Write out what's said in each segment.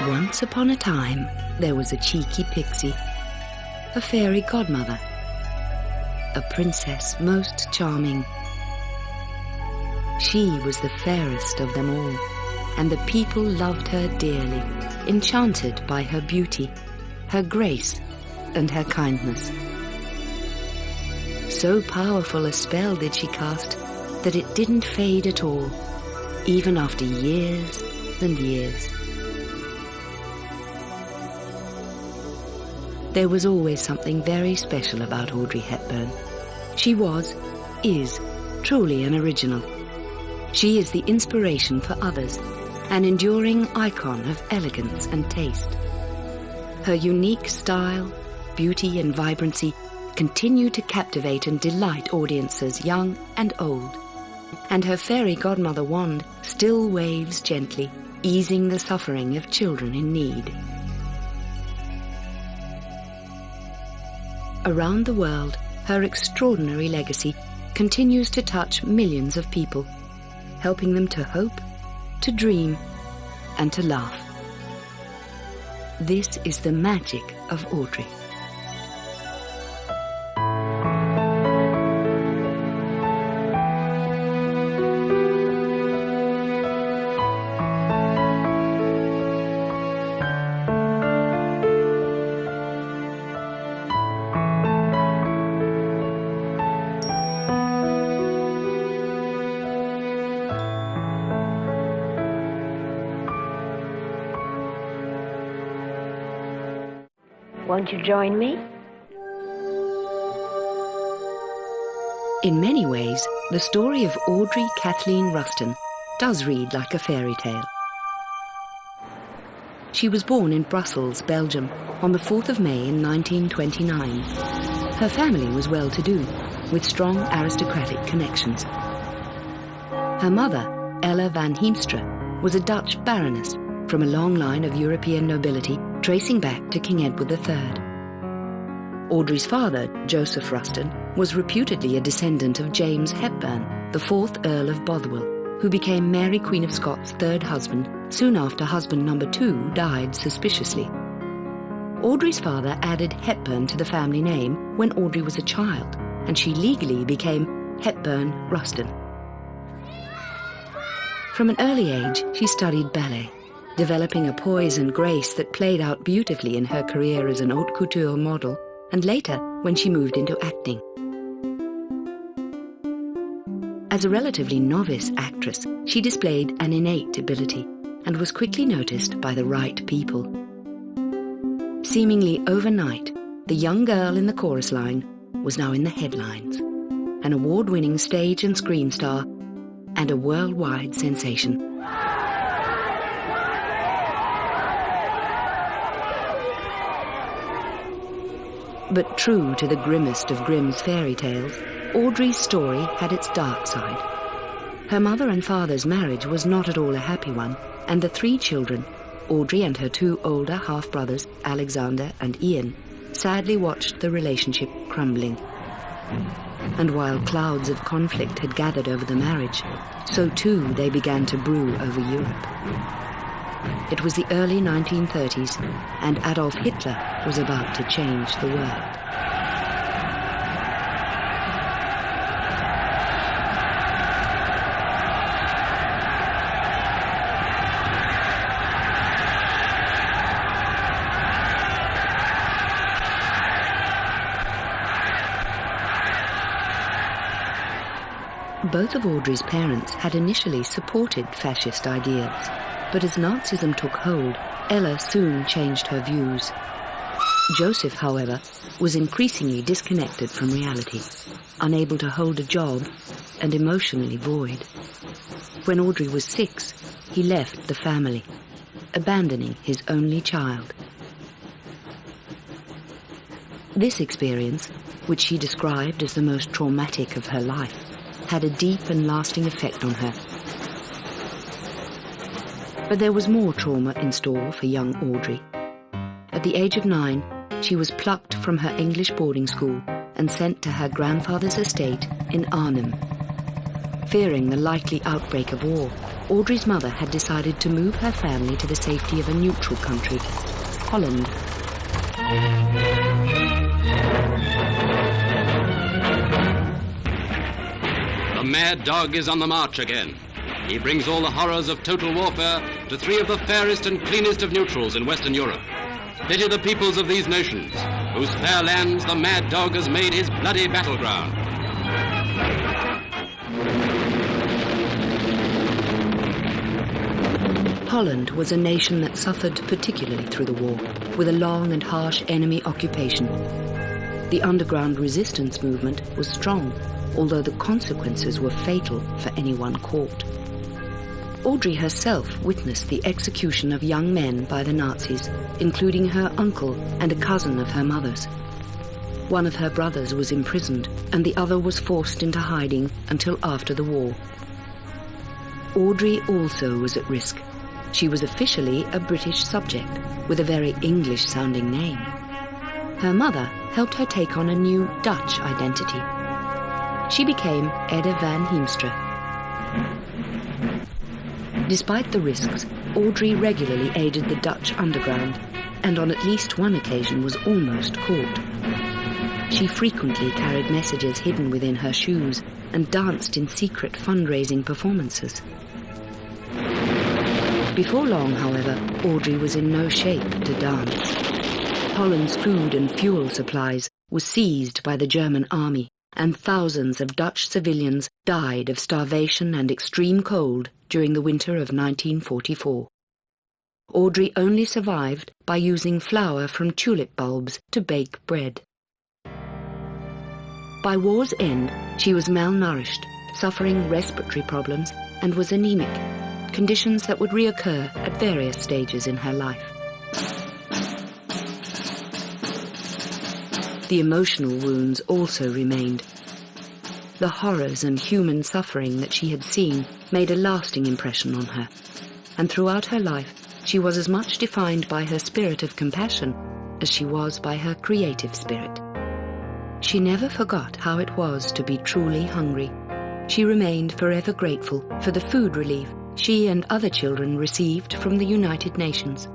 Once upon a time, there was a cheeky pixie, a fairy godmother, a princess most charming. She was the fairest of them all, and the people loved her dearly, enchanted by her beauty, her grace, and her kindness. So powerful a spell did she cast that it didn't fade at all, even after years and years. There was always something very special about Audrey Hepburn. She is truly an original. She is the inspiration for others, an enduring icon of elegance and taste. Her unique style, beauty and vibrancy continue to captivate and delight audiences young and old. And her fairy godmother wand still waves gently, easing the suffering of children in need. Around the world, her extraordinary legacy continues to touch millions of people, helping them to hope, to dream, and to laugh. This is the magic of Audrey. Won't you join me? In many ways, the story of Audrey Kathleen Ruston does read like a fairy tale. She was born in Brussels, Belgium, on the 4th of May in 1929. Her family was well-to-do, with strong aristocratic connections. Her mother, Ella van Heemstra, was a Dutch baroness from a long line of European nobility tracing back to King Edward III. Audrey's father, Joseph Ruston, was reputedly a descendant of James Hepburn, the 4th Earl of Bothwell, who became Mary Queen of Scots' third husband soon after husband number 2 died suspiciously. Audrey's father added Hepburn to the family name when Audrey was a child, and she legally became Hepburn Ruston. From an early age, she studied ballet, developing a poise and grace that played out beautifully in her career as an haute couture model, and later when she moved into acting. As a relatively novice actress, she displayed an innate ability and was quickly noticed by the right people. Seemingly overnight, the young girl in the chorus line was now in the headlines, an award-winning stage and screen star, and a worldwide sensation. But true to the grimmest of Grimm's fairy tales, Audrey's story had its dark side. Her mother and father's marriage was not at all a happy one, and the 3 children, Audrey and her 2 older half-brothers, Alexander and Ian, sadly watched the relationship crumbling. And while clouds of conflict had gathered over the marriage, so too they began to brew over Europe. It was the early 1930s, and Adolf Hitler was about to change the world. Both of Audrey's parents had initially supported fascist ideas, but as Nazism took hold, Ella soon changed her views. Joseph, however, was increasingly disconnected from reality, unable to hold a job and emotionally void. When Audrey was 6, he left the family, abandoning his only child. This experience, which she described as the most traumatic of her life, had a deep and lasting effect on her. But there was more trauma in store for young Audrey. At the age of 9, she was plucked from her English boarding school and sent to her grandfather's estate in Arnhem. Fearing the likely outbreak of war, Audrey's mother had decided to move her family to the safety of a neutral country, Holland. The mad dog is on the march again. He brings all the horrors of total warfare to three of the fairest and cleanest of neutrals in Western Europe. Pity the peoples of these nations, whose fair lands the mad dog has made his bloody battleground. Holland was a nation that suffered particularly through the war, with a long and harsh enemy occupation. The underground resistance movement was strong, although the consequences were fatal for anyone caught. Audrey herself witnessed the execution of young men by the Nazis, including her uncle and a cousin of her mother's. One of her brothers was imprisoned, and the other was forced into hiding until after the war. Audrey also was at risk. She was officially a British subject, with a very English-sounding name. Her mother helped her take on a new Dutch identity. She became Edda van Heemstra. Despite the risks, Audrey regularly aided the Dutch underground, and on at least one occasion was almost caught. She frequently carried messages hidden within her shoes and danced in secret fundraising performances. Before long, however, Audrey was in no shape to dance. Holland's food and fuel supplies were seized by the German army, and thousands of Dutch civilians died of starvation and extreme cold during the winter of 1944. Audrey only survived by using flour from tulip bulbs to bake bread. By war's end, she was malnourished, suffering respiratory problems, and was anemic, conditions that would reoccur at various stages in her life. The emotional wounds also remained. The horrors and human suffering that she had seen made a lasting impression on her, and throughout her life she was as much defined by her spirit of compassion as she was by her creative spirit. She never forgot how it was to be truly hungry. She remained forever grateful for the food relief she and other children received from the United Nations.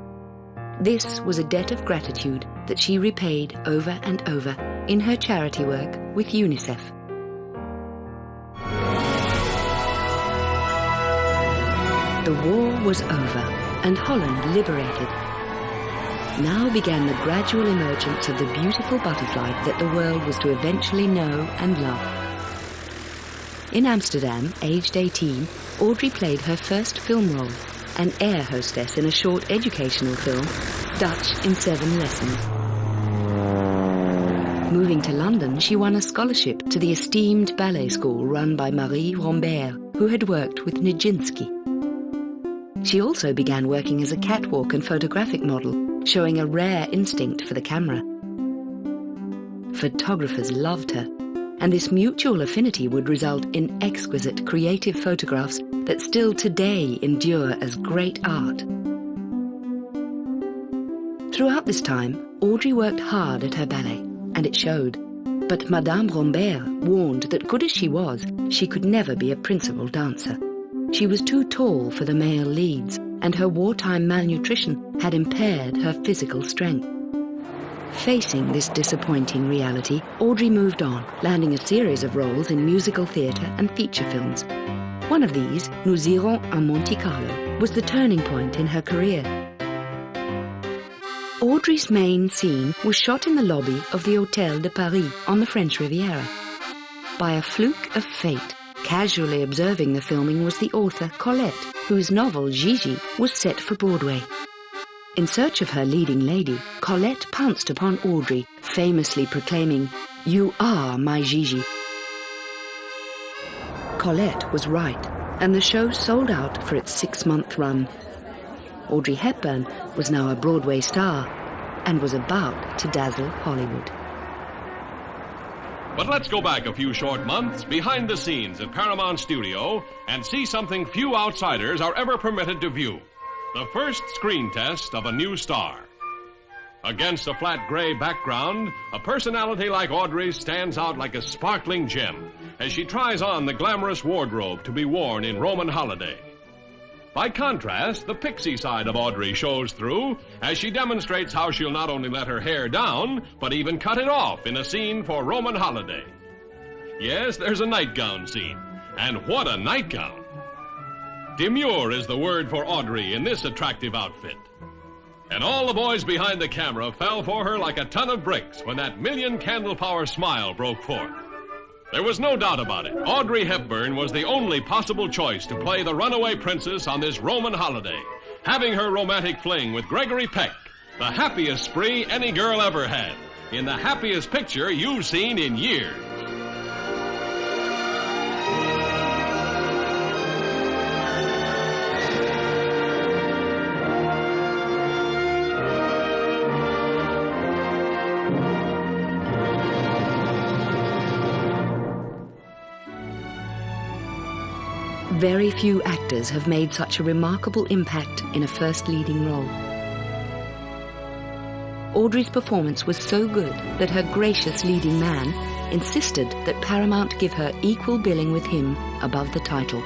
This was a debt of gratitude that she repaid over and over in her charity work with UNICEF. The war was over and Holland liberated. Now began the gradual emergence of the beautiful butterfly that the world was to eventually know and love. In Amsterdam, aged 18, Audrey played her first film role, an air hostess in a short educational film, Dutch in 7 Lessons. Moving to London, she won a scholarship to the esteemed ballet school run by Marie Rombert, who had worked with Nijinsky. She also began working as a catwalk and photographic model, showing a rare instinct for the camera. Photographers loved her, and this mutual affinity would result in exquisite creative photographs that still today endure as great art. Throughout this time, Audrey worked hard at her ballet, and it showed. But Madame Rombert warned that good as she was, she could never be a principal dancer. She was too tall for the male leads, and her wartime malnutrition had impaired her physical strength. Facing this disappointing reality, Audrey moved on, landing a series of roles in musical theatre and feature films. One of these, Nous irons à Monte Carlo, was the turning point in her career. Audrey's main scene was shot in the lobby of the Hôtel de Paris on the French Riviera. By a fluke of fate, casually observing the filming was the author Colette, whose novel Gigi was set for Broadway. In search of her leading lady, Colette pounced upon Audrey, famously proclaiming, "You are my Gigi." Colette was right, and the show sold out for its 6-month run. Audrey Hepburn was now a Broadway star and was about to dazzle Hollywood. But let's go back a few short months behind the scenes at Paramount Studio and see something few outsiders are ever permitted to view. The first screen test of a new star. Against a flat gray background, a personality like Audrey's stands out like a sparkling gem as she tries on the glamorous wardrobe to be worn in Roman holiday. By contrast, the pixie side of Audrey shows through as she demonstrates how she'll not only let her hair down, but even cut it off in a scene for Roman holiday. Yes, there's a nightgown scene. And what a nightgown! Demure is the word for Audrey in this attractive outfit. And all the boys behind the camera fell for her like a ton of bricks when that million candle power smile broke forth. There was no doubt about it. Audrey Hepburn was the only possible choice to play the runaway princess on this Roman holiday, having her romantic fling with Gregory Peck, the happiest spree any girl ever had, in the happiest picture you've seen in years. Very few actors have made such a remarkable impact in a first leading role. Audrey's performance was so good that her gracious leading man insisted that Paramount give her equal billing with him above the title.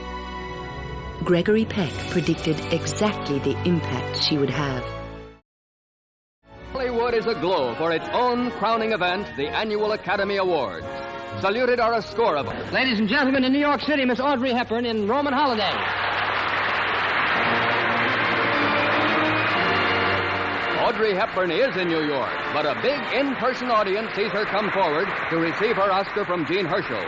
Gregory Peck predicted exactly the impact she would have. Hollywood is aglow for its own crowning event, the annual Academy Awards. Saluted are a score of them. Ladies and gentlemen, in New York City, Miss Audrey Hepburn in Roman Holiday. Audrey Hepburn is in New York, but a big in-person audience sees her come forward to receive her Oscar from Jean Herschel.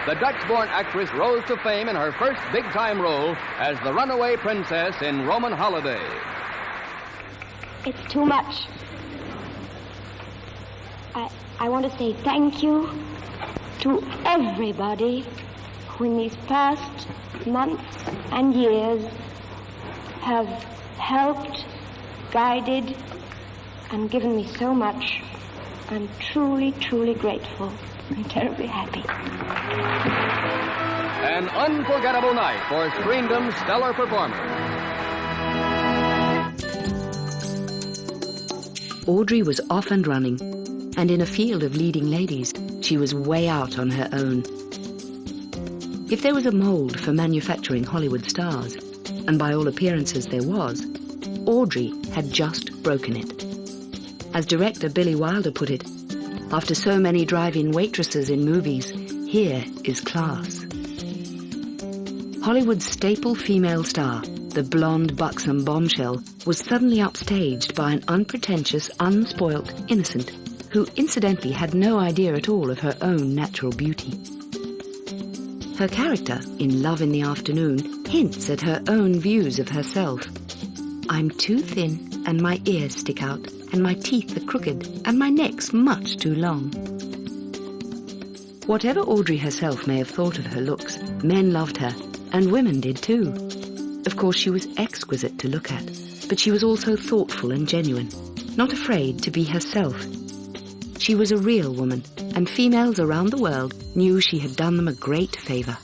The Dutch-born actress rose to fame in her first big-time role as the runaway princess in Roman Holiday. It's too much. I want to say thank you to everybody who in these past months and years have helped, guided, and given me so much. I'm truly, truly grateful and terribly happy. An unforgettable night for screendom's stellar performers. Audrey was off and running, and in a field of leading ladies, she was way out on her own. If there was a mold for manufacturing Hollywood stars, and by all appearances there was, Audrey had just broken it. As director Billy Wilder put it, after so many drive-in waitresses in movies, here is class. Hollywood's staple female star, the blonde, buxom bombshell, was suddenly upstaged by an unpretentious, unspoilt innocent who incidentally had no idea at all of her own natural beauty. Her character, in Love in the Afternoon, hints at her own views of herself. I'm too thin, and my ears stick out, and my teeth are crooked, and my neck's much too long. Whatever Audrey herself may have thought of her looks, men loved her, and women did too. Of course, she was exquisite to look at, but she was also thoughtful and genuine, not afraid to be herself. She was a real woman, and females around the world knew she had done them a great favor.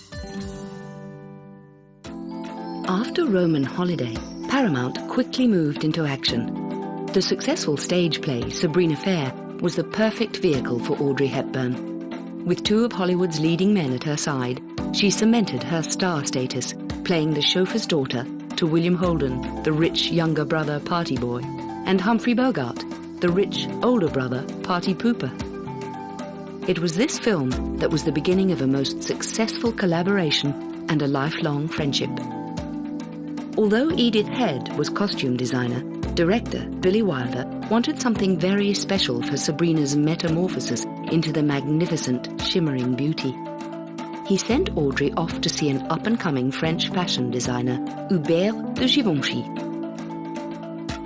After Roman Holiday, Paramount quickly moved into action. The successful stage play, Sabrina Fair, was the perfect vehicle for Audrey Hepburn. With two of Hollywood's leading men at her side, she cemented her star status, playing the chauffeur's daughter to William Holden, the rich younger brother party boy, and Humphrey Bogart, the rich older brother party pooper. It was this film that was the beginning of a most successful collaboration and a lifelong friendship. Although Edith Head was costume designer, director Billy Wilder wanted something very special for Sabrina's metamorphosis into the magnificent, shimmering beauty. He sent Audrey off to see an up-and-coming French fashion designer, Hubert de Givenchy.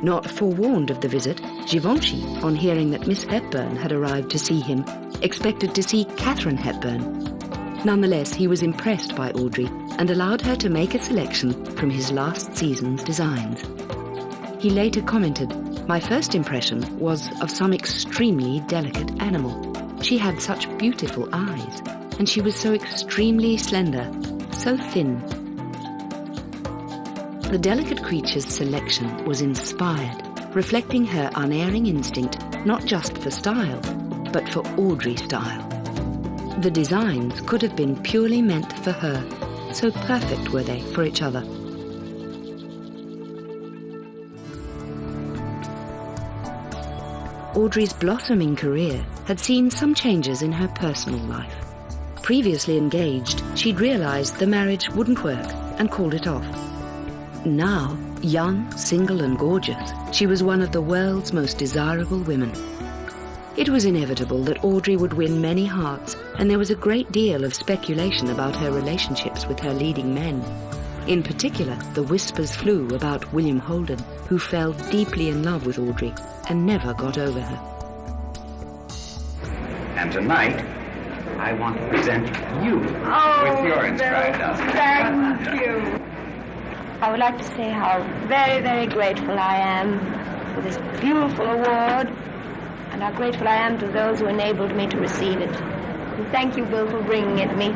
Not forewarned of the visit, Givenchy, on hearing that Miss Hepburn had arrived to see him, expected to see Katharine Hepburn. Nonetheless, he was impressed by Audrey and allowed her to make a selection from his last season's designs. He later commented, "My first impression was of some extremely delicate animal. She had such beautiful eyes, and she was so extremely slender, so thin." The delicate creature's selection was inspired reflecting her unerring instinct not just for style, but for Audrey style. The designs could have been purely meant for her, so perfect were they for each other. Audrey's blossoming career had seen some changes in her personal life. Previously engaged, she'd realized the marriage wouldn't work and called it off. Now, young, single and gorgeous, she was one of the world's most desirable women. It was inevitable that Audrey would win many hearts, and there was a great deal of speculation about her relationships with her leading men. In particular, the whispers flew about William Holden, who fell deeply in love with Audrey and never got over her. And tonight, I want to present you with your instructor. Thank you. I would like to say how very, very grateful I am for this beautiful award, and how grateful I am to those who enabled me to receive it. And thank you, Bill, for bringing it to me.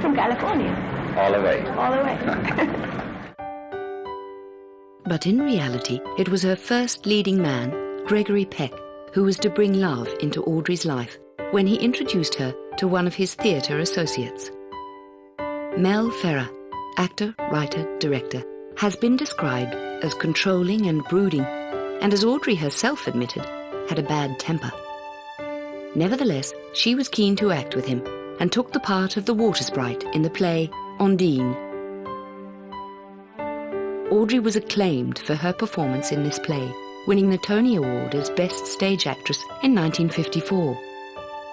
From California. All the way. All the way. But in reality, it was her first leading man, Gregory Peck, who was to bring love into Audrey's life when he introduced her to one of his theatre associates. Mel Ferrer, actor, writer, director, has been described as controlling and brooding, and as Audrey herself admitted, had a bad temper. Nevertheless, she was keen to act with him and took the part of the water sprite in the play Ondine. Audrey was acclaimed for her performance in this play, winning the Tony Award as Best Stage Actress in 1954.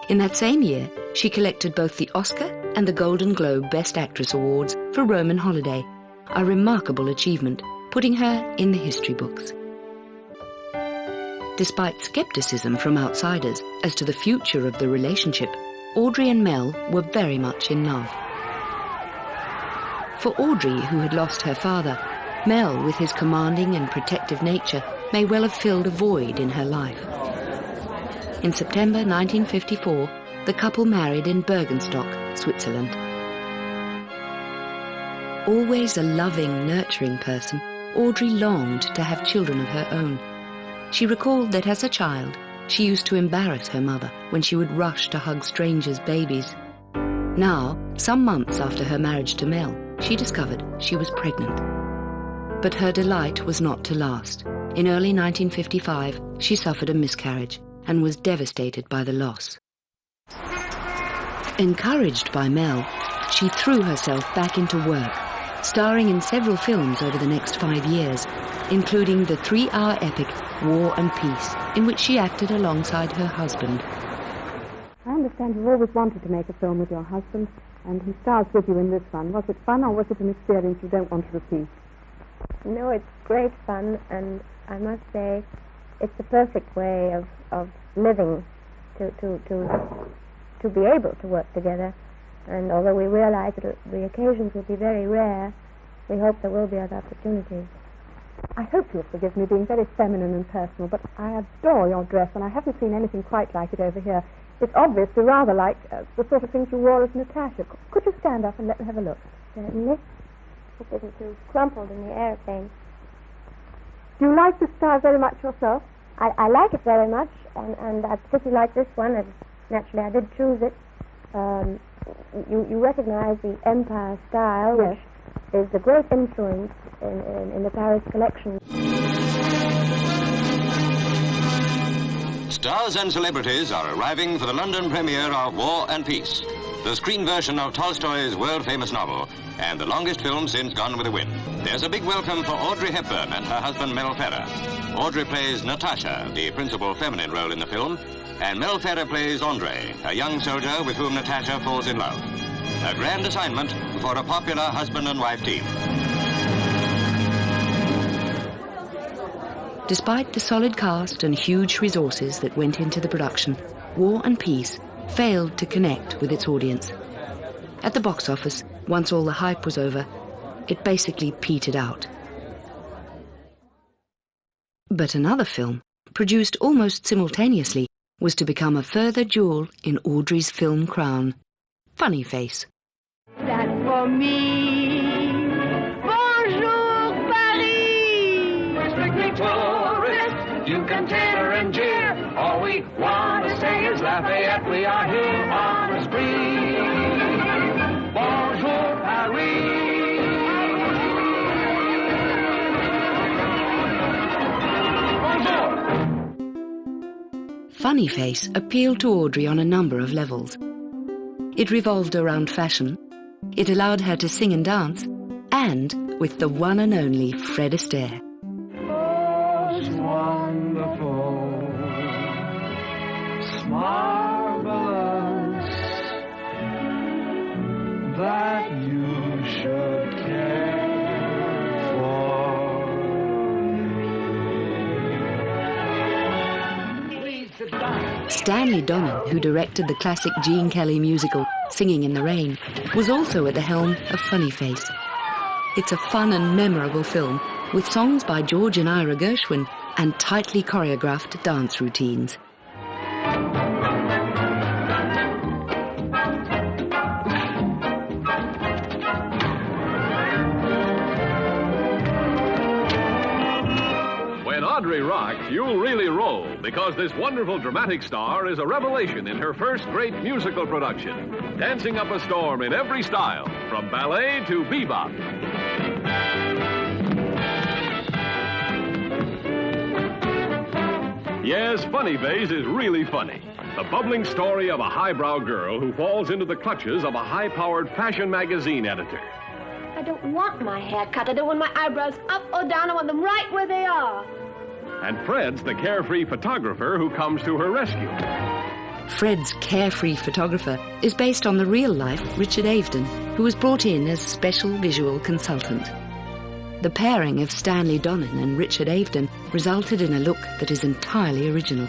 In that same year, she collected both the Oscar and the Golden Globe Best Actress Awards for Roman Holiday, a remarkable achievement, putting her in the history books. Despite skepticism from outsiders as to the future of the relationship, Audrey and Mel were very much in love. For Audrey, who had lost her father, Mel, with his commanding and protective nature, may well have filled a void in her life. In September 1954, the couple married in Bergenstock, Switzerland. Always a loving, nurturing person, Audrey longed to have children of her own. She recalled that as a child, she used to embarrass her mother when she would rush to hug strangers' babies. Now, some months after her marriage to Mel, she discovered she was pregnant. But her delight was not to last. In early 1955, she suffered a miscarriage and was devastated by the loss. Encouraged by Mel, she threw herself back into work, starring in several films over the next 5 years, including the 3-hour epic War and Peace, in which she acted alongside her husband. I understand you've always wanted to make a film with your husband, and he stars with you in this one. Was it fun, or was it an experience you don't want to repeat? No, it's great fun, and I must say it's the perfect way of living to be able to work together. And although we realize that the occasions will be very rare, we hope there will be other opportunities. I hope you'll forgive me being very feminine and personal, but I adore your dress, and I haven't seen anything quite like it over here. It's obviously rather like the sort of things you wore as Natasha. Could you stand up and let me have a look? Certainly. It isn't too crumpled in the airplane. Do you like this style very much yourself? I like it very much, and I particularly like this one, and naturally I did choose it. You recognize the Empire style, yes, which is the great influence in the Paris collection. Stars and celebrities are arriving for the London premiere of War and Peace, the screen version of Tolstoy's world-famous novel, and the longest film since Gone with the Wind. There's a big welcome for Audrey Hepburn and her husband Mel Ferrer. Audrey plays Natasha, the principal feminine role in the film, and Mel Ferrer plays Andre, a young soldier with whom Natasha falls in love. A grand assignment for a popular husband and wife team. Despite the solid cast and huge resources that went into the production, War and Peace failed to connect with its audience. At the box office, once all the hype was over, it basically petered out. But another film, produced almost simultaneously, was to become a further jewel in Audrey's film crown, Funny Face. That for me, bonjour Paris! and titter and jeer. All we want to say is Lafayette, we are here on the spree. Bonjour, Paris. Funny Face appealed to Audrey on a number of levels. It revolved around fashion, it allowed her to sing and dance, and with the one and only Fred Astaire. Most wonderful, marvelous, that you should care for me. Please sit down. Stanley Donen, who directed the classic Gene Kelly musical Singing in the Rain, was also at the helm of Funny Face. It's a fun and memorable film with songs by George and Ira Gershwin and tightly choreographed dance routines. When Audrey rocks, you'll really roll, because this wonderful dramatic star is a revelation in her first great musical production, dancing up a storm in every style, from ballet to bebop. Yes, Funny Face is really funny. The bubbling story of a highbrow girl who falls into the clutches of a high-powered fashion magazine editor. I don't want my hair cut. I don't want my eyebrows up or down. I want them right where they are. And Fred's the carefree photographer who comes to her rescue. Fred's carefree photographer is based on the real-life Richard Avedon, who was brought in as special visual consultant. The pairing of Stanley Donen and Richard Avedon resulted in a look that is entirely original.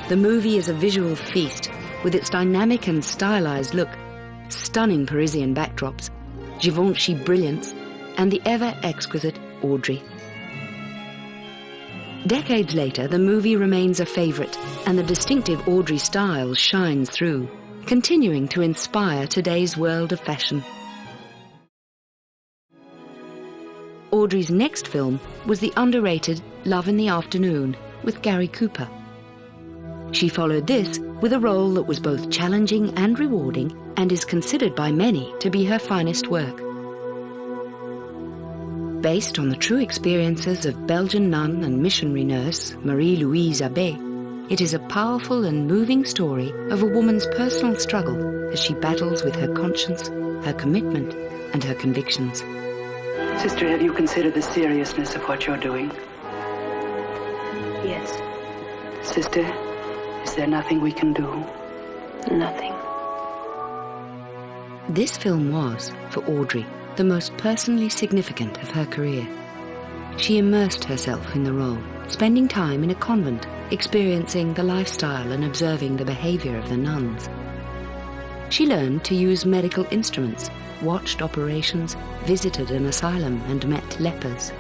The movie is a visual feast, with its dynamic and stylized look, stunning Parisian backdrops, Givenchy brilliance, and the ever-exquisite Audrey. Decades later, the movie remains a favorite, and the distinctive Audrey style shines through, continuing to inspire today's world of fashion. Audrey's next film was the underrated Love in the Afternoon with Gary Cooper. She followed this with a role that was both challenging and rewarding, and is considered by many to be her finest work. Based on the true experiences of Belgian nun and missionary nurse Marie-Louise Abbé, it is a powerful and moving story of a woman's personal struggle as she battles with her conscience, her commitment, and her convictions. Sister, have you considered the seriousness of what you're doing? Yes. Sister, is there nothing we can do? Nothing. This film was, for Audrey, the most personally significant of her career. She immersed herself in the role, spending time in a convent, experiencing the lifestyle and observing the behavior of the nuns. She learned to use medical instruments, watched operations, visited an asylum, and met lepers.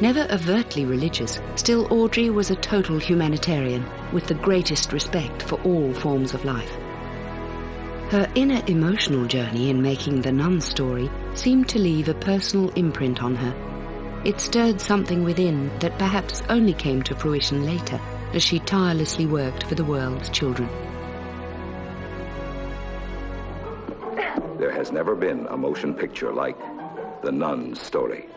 Never overtly religious, still Audrey was a total humanitarian with the greatest respect for all forms of life. Her inner emotional journey in making the nun story seemed to leave a personal imprint on her. It stirred something within that perhaps only came to fruition later as she tirelessly worked for the world's children. There has never been a motion picture like The Nun's Story.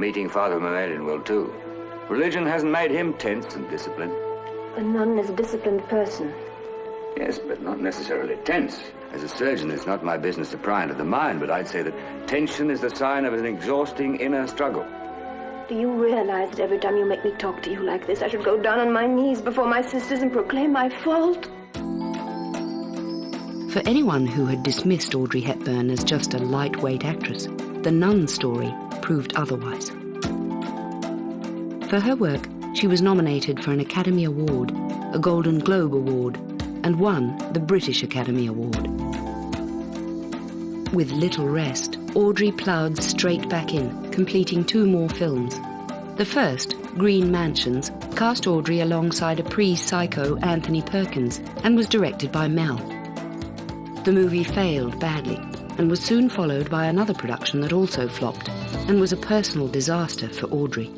Meeting Father Mamelian will too. Religion hasn't made him tense and disciplined. A nun is a disciplined person. Yes, but not necessarily tense. As a surgeon, it's not my business to pry into the mind, but I'd say that tension is the sign of an exhausting inner struggle. Do you realize that every time you make me talk to you like this, I should go down on my knees before my sisters and proclaim my fault? For anyone who had dismissed Audrey Hepburn as just a lightweight actress, The Nun story proved otherwise. For her work, she was nominated for an Academy Award, a Golden Globe Award, and won the British Academy Award. With little rest, Audrey ploughed straight back in, completing 2 more films. The first, Green Mansions, cast Audrey alongside a pre-Psycho Anthony Perkins and was directed by Mel. The movie failed badly and was soon followed by another production that also flopped and was a personal disaster for Audrey.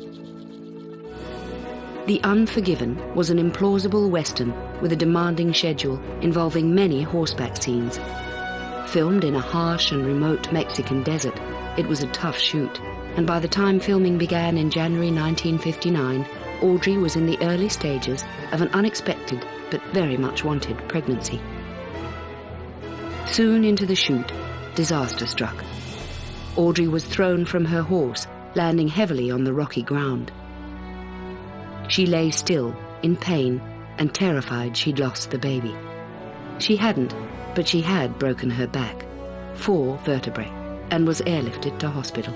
The Unforgiven was an implausible western with a demanding schedule involving many horseback scenes. Filmed in a harsh and remote Mexican desert, it was a tough shoot, and by the time filming began in January 1959, Audrey was in the early stages of an unexpected but very much wanted pregnancy. Soon into the shoot, disaster struck. Audrey was thrown from her horse, landing heavily on the rocky ground. She lay still, in pain, and terrified she'd lost the baby. She hadn't, but she had broken her back, 4 vertebrae, and was airlifted to hospital.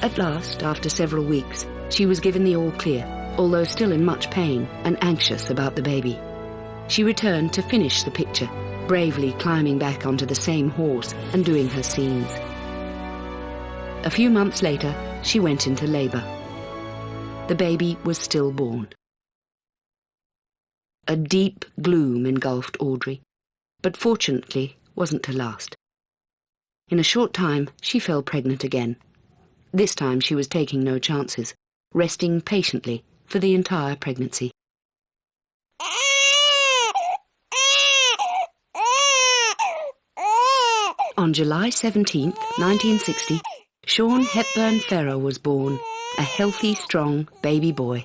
At last, after several weeks, she was given the all clear, although still in much pain and anxious about the baby. She returned to finish the picture, bravely climbing back onto the same horse and doing her scenes. A few months later, she went into labor. The baby was stillborn. A deep gloom engulfed Audrey, but fortunately wasn't to last. In a short time, she fell pregnant again. This time she was taking no chances, resting patiently for the entire pregnancy. On July 17, 1960, Sean Hepburn Ferrer was born, a healthy, strong baby boy.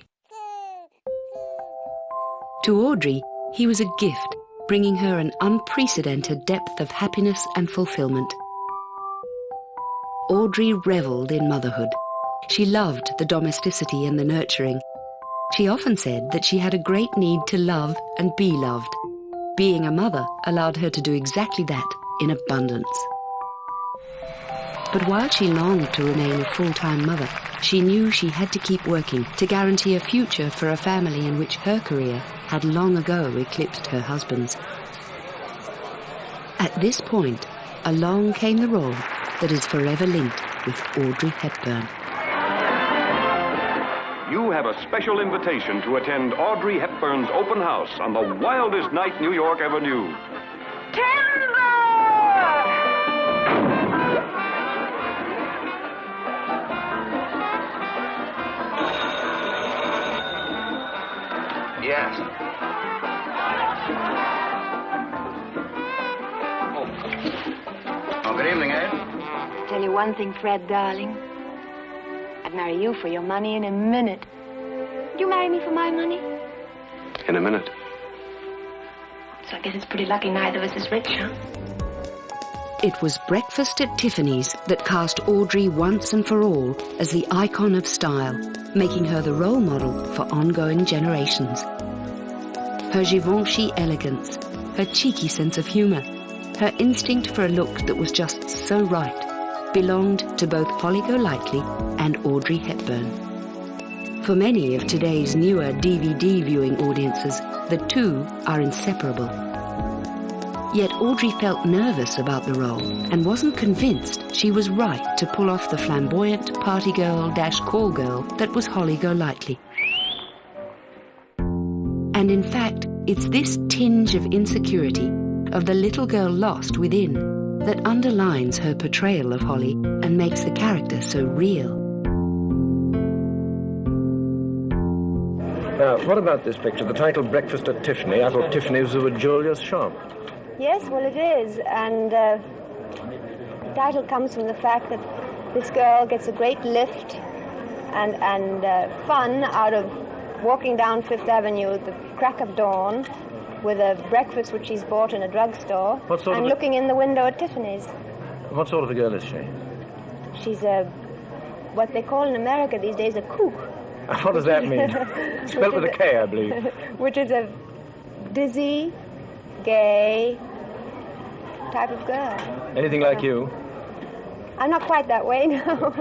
To Audrey, he was a gift, bringing her an unprecedented depth of happiness and fulfillment. Audrey revelled in motherhood. She loved the domesticity and the nurturing. She often said that she had a great need to love and be loved. Being a mother allowed her to do exactly that in abundance. But while she longed to remain a full-time mother, she knew she had to keep working to guarantee a future for a family in which her career had long ago eclipsed her husband's. At this point, along came the role that is forever linked with Audrey Hepburn. You have a special invitation to attend Audrey Hepburn's open house on the wildest night New York ever knew. Yes. Oh, good evening, Ed. Tell you one thing, Fred, darling. I'd marry you for your money in a minute. Would you marry me for my money? In a minute. So I guess it's pretty lucky neither of us is rich, huh? It was Breakfast at Tiffany's that cast Audrey once and for all as the icon of style, making her the role model for ongoing generations. Her Givenchy elegance, her cheeky sense of humour, her instinct for a look that was just so right, belonged to both Holly Golightly and Audrey Hepburn. For many of today's newer DVD viewing audiences, the two are inseparable. Yet Audrey felt nervous about the role and wasn't convinced she was right to pull off the flamboyant party girl-call girl that was Holly Golightly. And in fact, it's this tinge of insecurity, of the little girl lost within, that underlines her portrayal of Holly and makes the character so real. Now, what about this picture? The title, Breakfast at Tiffany. I thought Tiffany's was a jeweler's shop. Yes, well, it is, and the title comes from the fact that this girl gets a great lift and fun out of walking down Fifth Avenue at the crack of dawn with a breakfast which she's bought in a drugstore and looking in the window at Tiffany's. What sort of a girl is she? She's what they call in America these days a kook. What does that mean? Spelled with a K, I believe. Which is a dizzy, gay type of girl. Anything like you? I'm not quite that way, no.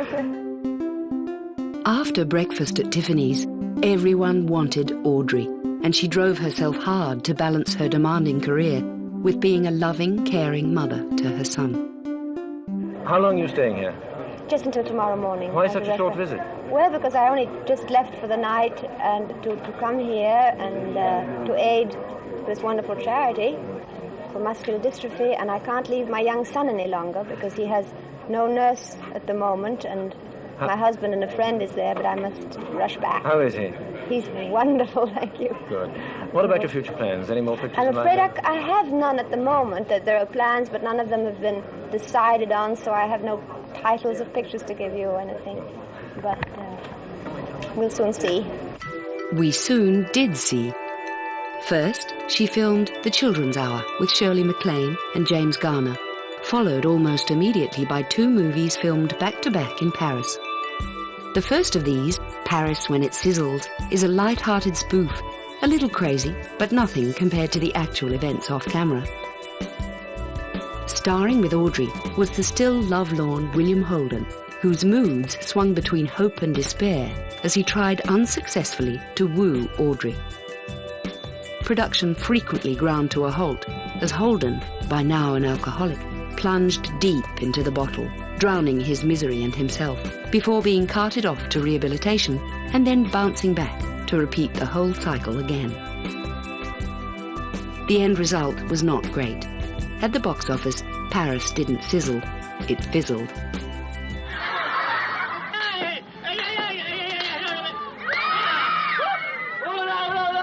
After breakfast at Tiffany's, everyone wanted Audrey, and she drove herself hard to balance her demanding career with being a loving, caring mother to her son. How long are you staying here? Just until tomorrow morning. Why such a short visit? Well, because I only just left for the night and to come here and to aid this wonderful charity for muscular dystrophy, and I can't leave my young son any longer because he has no nurse at the moment, and my husband and a friend is there, but I must rush back. How is he? He's wonderful, thank you. Good. What about your future plans? Any more pictures? I'm afraid I have none at the moment. There are plans, but none of them have been decided on, so I have no titles of pictures to give you or anything. But we'll soon see. We soon did see. First, she filmed The Children's Hour with Shirley MacLaine and James Garner, followed almost immediately by 2 movies filmed back-to-back in Paris. The first of these, Paris When It Sizzles, is a light-hearted spoof, a little crazy, but nothing compared to the actual events off-camera. Starring with Audrey was the still lovelorn William Holden, whose moods swung between hope and despair as he tried unsuccessfully to woo Audrey. Production frequently ground to a halt as Holden, by now an alcoholic, plunged deep into the bottle, drowning his misery and himself, before being carted off to rehabilitation and then bouncing back to repeat the whole cycle again. The end result was not great. At the box office, Paris didn't sizzle, it fizzled.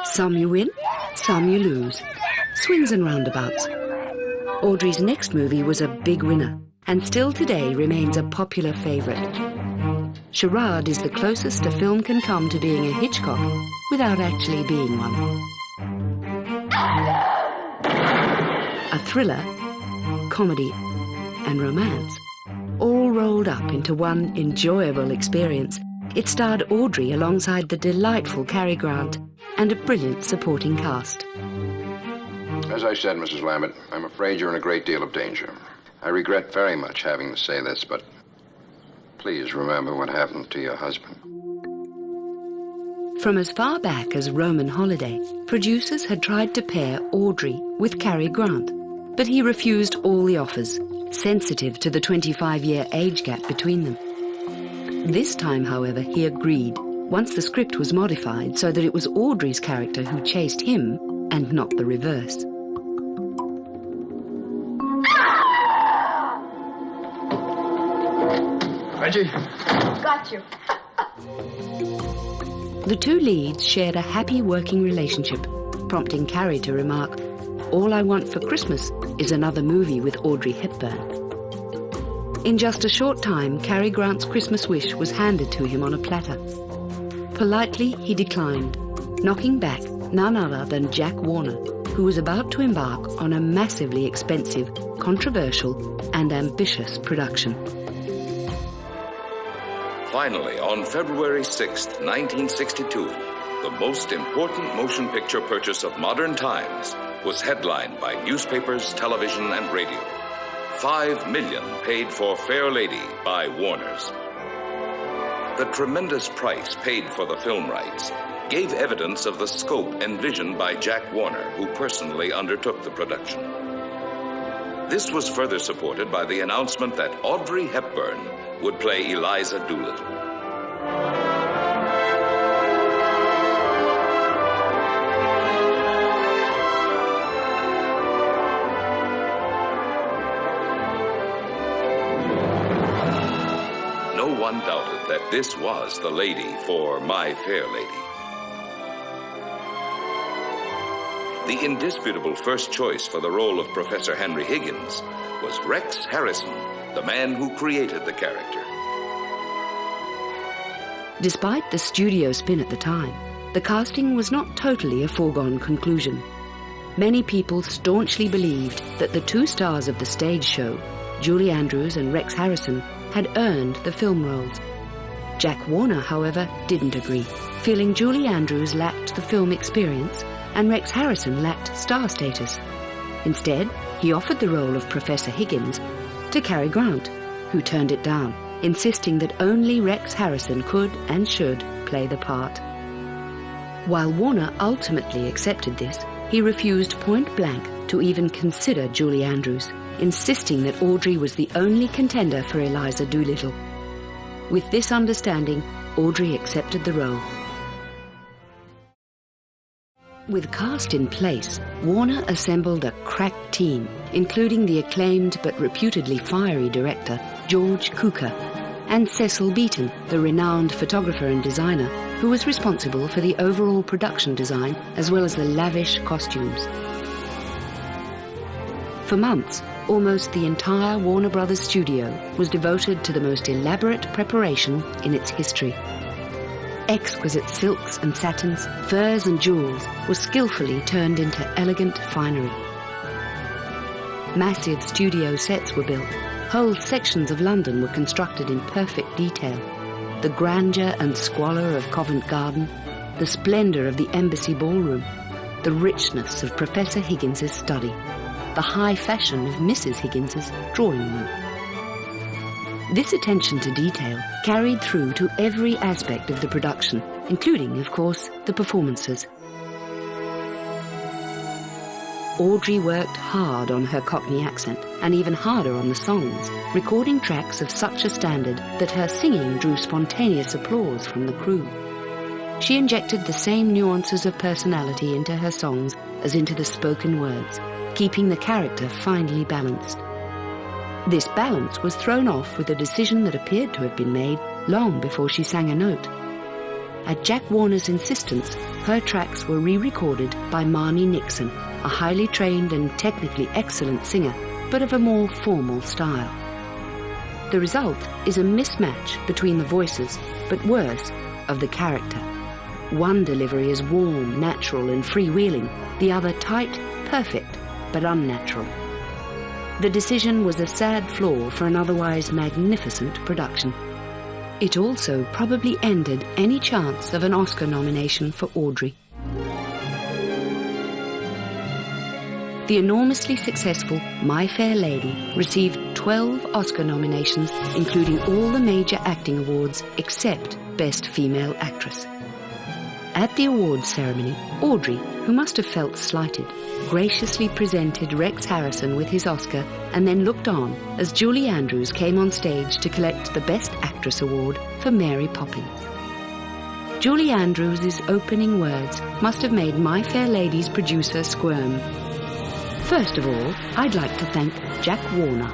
Some you win, some you lose. Swings and roundabouts. Audrey's next movie was a big winner, and still today remains a popular favourite. Charade is the closest a film can come to being a Hitchcock without actually being one. A thriller, comedy, and romance, all rolled up into one enjoyable experience. It starred Audrey alongside the delightful Cary Grant and a brilliant supporting cast. As I said, Mrs. Lambert, I'm afraid you're in a great deal of danger. I regret very much having to say this, but please remember what happened to your husband. From as far back as Roman Holiday, producers had tried to pair Audrey with Cary Grant, but he refused all the offers, sensitive to the 25-year age gap between them. This time, however, he agreed, once the script was modified so that it was Audrey's character who chased him and not the reverse. Reggie? Got you. The 2 leads shared a happy working relationship, prompting Cary to remark, "All I want for Christmas is another movie with Audrey Hepburn." In just a short time, Cary Grant's Christmas wish was handed to him on a platter. Politely, he declined, knocking back none other than Jack Warner, who was about to embark on a massively expensive, controversial, and ambitious production. Finally, on February 6th, 1962, the most important motion picture purchase of modern times was headlined by newspapers, television, and radio. $5 million paid for Fair Lady by Warner's. The tremendous price paid for the film rights gave evidence of the scope envisioned by Jack Warner, who personally undertook the production. This was further supported by the announcement that Audrey Hepburn would play Eliza Doolittle. No one doubted that this was the lady for My Fair Lady. The indisputable first choice for the role of Professor Henry Higgins was Rex Harrison, the man who created the character. Despite the studio spin at the time, the casting was not totally a foregone conclusion. Many people staunchly believed that the 2 stars of the stage show, Julie Andrews and Rex Harrison, had earned the film roles. Jack Warner, however, didn't agree, feeling Julie Andrews lacked the film experience and Rex Harrison lacked star status. Instead, he offered the role of Professor Higgins to Cary Grant, who turned it down, insisting that only Rex Harrison could and should play the part. While Warner ultimately accepted this, he refused point blank to even consider Julie Andrews, insisting that Audrey was the only contender for Eliza Doolittle. With this understanding, Audrey accepted the role. With cast in place, Warner assembled a crack team, including the acclaimed but reputedly fiery director George Cukor and Cecil Beaton, the renowned photographer and designer, who was responsible for the overall production design as well as the lavish costumes. For months, almost the entire Warner Brothers studio was devoted to the most elaborate preparation in its history. Exquisite silks and satins, furs and jewels were skillfully turned into elegant finery. Massive studio sets were built. Whole sections of London were constructed in perfect detail. The grandeur and squalor of Covent Garden, the splendour of the Embassy Ballroom, the richness of Professor Higgins's study, the high fashion of Mrs. Higgins's drawing room. This attention to detail carried through to every aspect of the production, including, of course, the performances. Audrey worked hard on her Cockney accent, and even harder on the songs, recording tracks of such a standard that her singing drew spontaneous applause from the crew. She injected the same nuances of personality into her songs as into the spoken words, keeping the character finely balanced. This balance was thrown off with a decision that appeared to have been made long before she sang a note. At Jack Warner's insistence, her tracks were re-recorded by Marnie Nixon, a highly trained and technically excellent singer, but of a more formal style. The result is a mismatch between the voices, but worse, of the character. One delivery is warm, natural and freewheeling, the other tight, perfect, but unnatural. The decision was a sad flaw for an otherwise magnificent production. It also probably ended any chance of an Oscar nomination for Audrey. The enormously successful My Fair Lady received 12 Oscar nominations, including all the major acting awards except Best Female Actress. At the awards ceremony, Audrey, who must have felt slighted, graciously presented Rex Harrison with his Oscar and then looked on as Julie Andrews came on stage to collect the Best Actress award for Mary Poppins. Julie Andrews' opening words must have made My Fair Lady's producer squirm. First of all, I'd like to thank Jack Warner.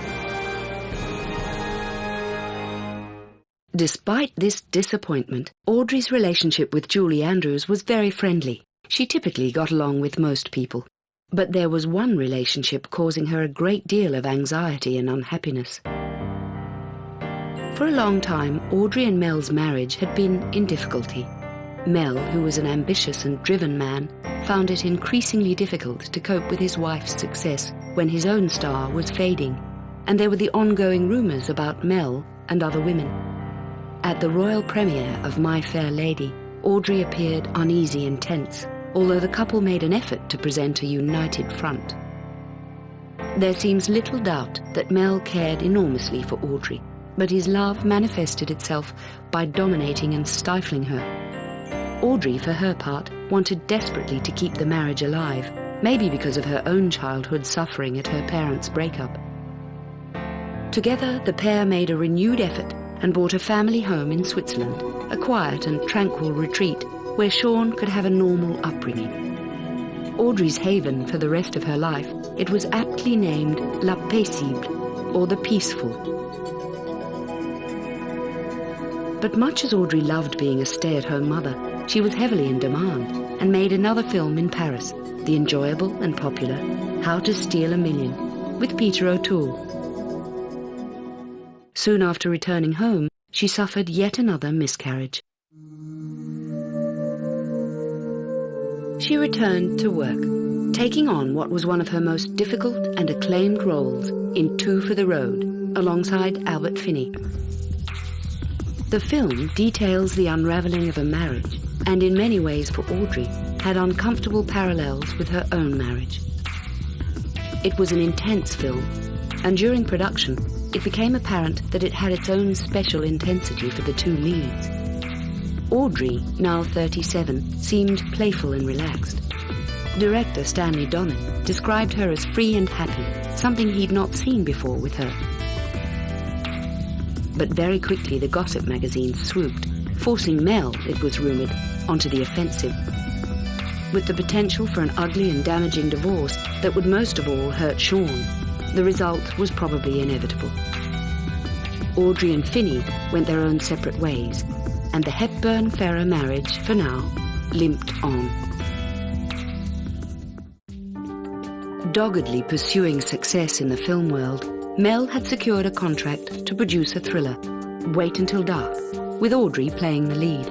Despite this disappointment, Audrey's relationship with Julie Andrews was very friendly. She typically got along with most people. But there was one relationship causing her a great deal of anxiety and unhappiness. For a long time, Audrey and Mel's marriage had been in difficulty. Mel, who was an ambitious and driven man, found it increasingly difficult to cope with his wife's success when his own star was fading, and there were the ongoing rumours about Mel and other women. At the royal premiere of My Fair Lady, Audrey appeared uneasy and tense, although the couple made an effort to present a united front. There seems little doubt that Mel cared enormously for Audrey, but his love manifested itself by dominating and stifling her. Audrey, for her part, wanted desperately to keep the marriage alive, maybe because of her own childhood suffering at her parents' breakup. Together, the pair made a renewed effort and bought a family home in Switzerland, a quiet and tranquil retreat where Sean could have a normal upbringing. Audrey's haven for the rest of her life, it was aptly named La Paisible, or the Peaceful. But much as Audrey loved being a stay-at-home mother, she was heavily in demand and made another film in Paris, the enjoyable and popular How to Steal a Million, with Peter O'Toole. Soon after returning home, she suffered yet another miscarriage. She returned to work, taking on what was one of her most difficult and acclaimed roles in Two for the Road, alongside Albert Finney. The film details the unravelling of a marriage, and in many ways for Audrey, had uncomfortable parallels with her own marriage. It was an intense film, and during production, it became apparent that it had its own special intensity for the two leads. Audrey, now 37, seemed playful and relaxed. Director Stanley Donen described her as free and happy, something he'd not seen before with her. But very quickly the gossip magazines swooped, forcing Mel, it was rumoured, onto the offensive, with the potential for an ugly and damaging divorce that would most of all hurt Sean. The result was probably inevitable. Audrey and Finney went their own separate ways, and the Hepburn-Ferrer marriage, for now, limped on. Doggedly pursuing success in the film world, Mel had secured a contract to produce a thriller, Wait Until Dark, with Audrey playing the lead.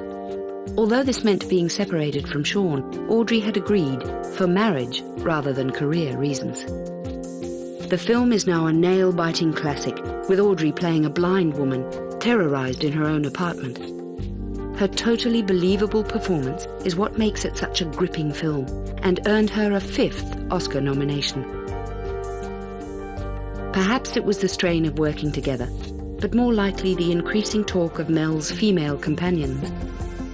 Although this meant being separated from Sean, Audrey had agreed for marriage rather than career reasons. The film is now a nail-biting classic, with Audrey playing a blind woman, terrorized in her own apartment. Her totally believable performance is what makes it such a gripping film, and earned her a 5th Oscar nomination. Perhaps it was the strain of working together, but more likely the increasing talk of Mel's female companions.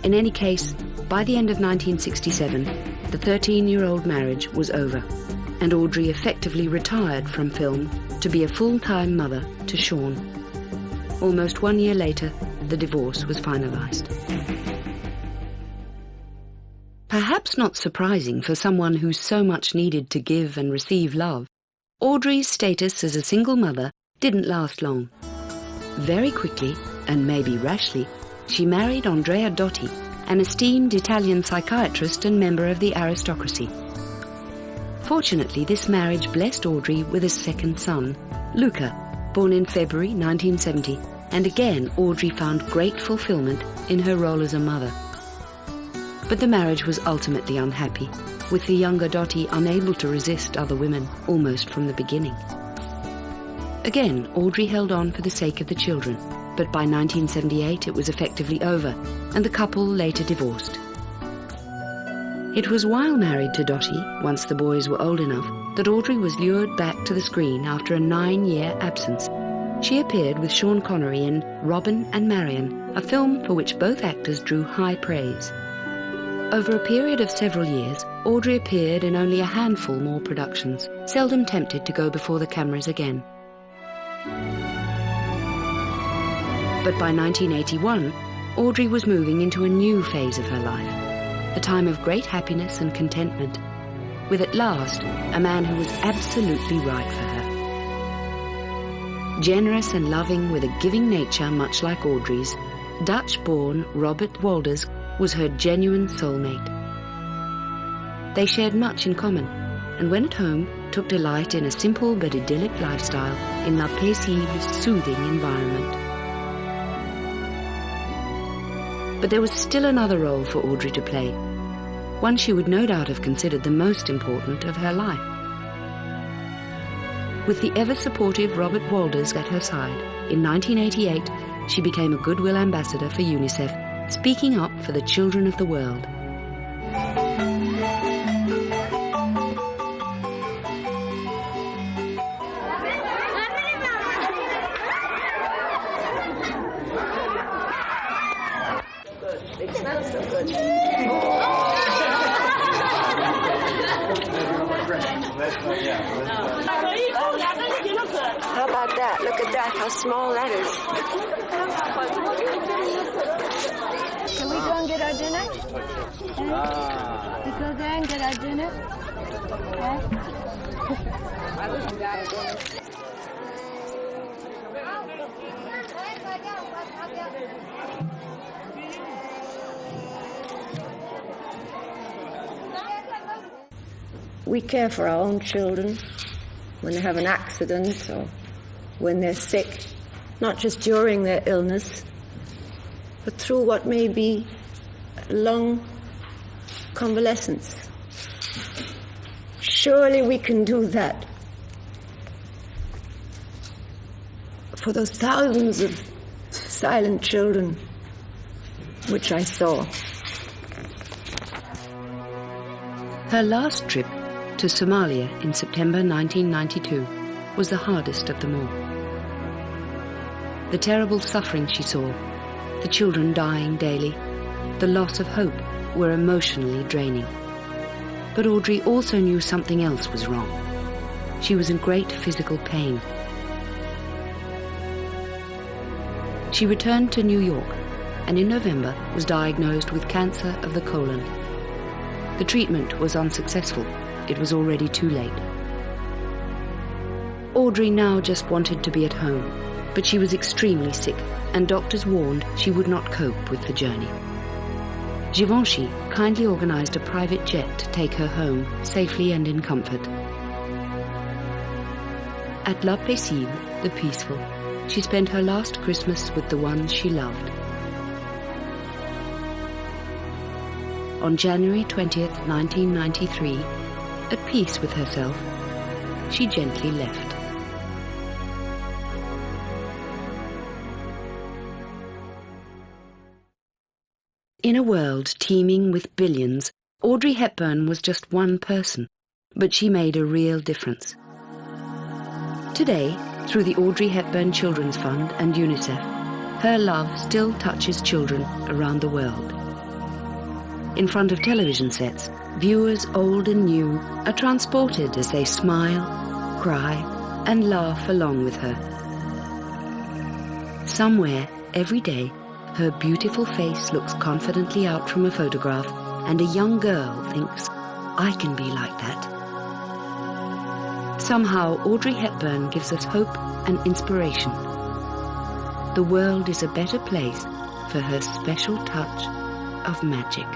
In any case, by the end of 1967, the 13-year-old marriage was over, and Audrey effectively retired from film to be a full-time mother to Sean. Almost 1 year later, the divorce was finalized. Perhaps not surprising for someone who so much needed to give and receive love, Audrey's status as a single mother didn't last long. Very quickly, and maybe rashly, she married Andrea Dotti, an esteemed Italian psychiatrist and member of the aristocracy. Fortunately, this marriage blessed Audrey with a second son, Luca, born in February 1970, and again Audrey found great fulfillment in her role as a mother. But the marriage was ultimately unhappy, with the younger Dotti unable to resist other women almost from the beginning. Again, Audrey held on for the sake of the children, but by 1978 it was effectively over, and the couple later divorced. It was while married to Dotti, once the boys were old enough, that Audrey was lured back to the screen after a 9-year absence. She appeared with Sean Connery in Robin and Marion, a film for which both actors drew high praise. Over a period of several years, Audrey appeared in only a handful more productions, seldom tempted to go before the cameras again. But by 1981, Audrey was moving into a new phase of her life, a time of great happiness and contentment, with at last a man who was absolutely right for her. Generous and loving with a giving nature much like Audrey's, Dutch-born Robert Walders was her genuine soulmate. They shared much in common, and when at home, took delight in a simple but idyllic lifestyle in La Paisible, soothing environment. But there was still another role for Audrey to play, one she would no doubt have considered the most important of her life. With the ever-supportive Robert Walders at her side, in 1988, she became a Goodwill Ambassador for UNICEF, speaking up for the children of the world. It smells so good. How about that? Look at that, how small that is. Can we go and get our dinner? We go there and get our dinner? We care for our own children when they have an accident or when they're sick, not just during their illness, but through what may be a long convalescence. Surely we can do that for those thousands of silent children which I saw. Her last trip to Somalia in September 1992 was the hardest of them all. The terrible suffering she saw, the children dying daily, the loss of hope were emotionally draining. But Audrey also knew something else was wrong. She was in great physical pain. She returned to New York and in November was diagnosed with cancer of the colon. The treatment was unsuccessful. It was already too late. Audrey now just wanted to be at home, but she was extremely sick and doctors warned she would not cope with the journey. Givenchy kindly organized a private jet to take her home safely and in comfort. At La Paisible, the peaceful, she spent her last Christmas with the ones she loved. On January 20th, 1993, at peace with herself, she gently left. In a world teeming with billions, Audrey Hepburn was just one person, but she made a real difference. Today, through the Audrey Hepburn Children's Fund and UNICEF, her love still touches children around the world. In front of television sets, viewers old and new are transported as they smile, cry, and laugh along with her. Somewhere, every day, her beautiful face looks confidently out from a photograph, and a young girl thinks, I can be like that. Somehow, Audrey Hepburn gives us hope and inspiration. The world is a better place for her special touch of magic.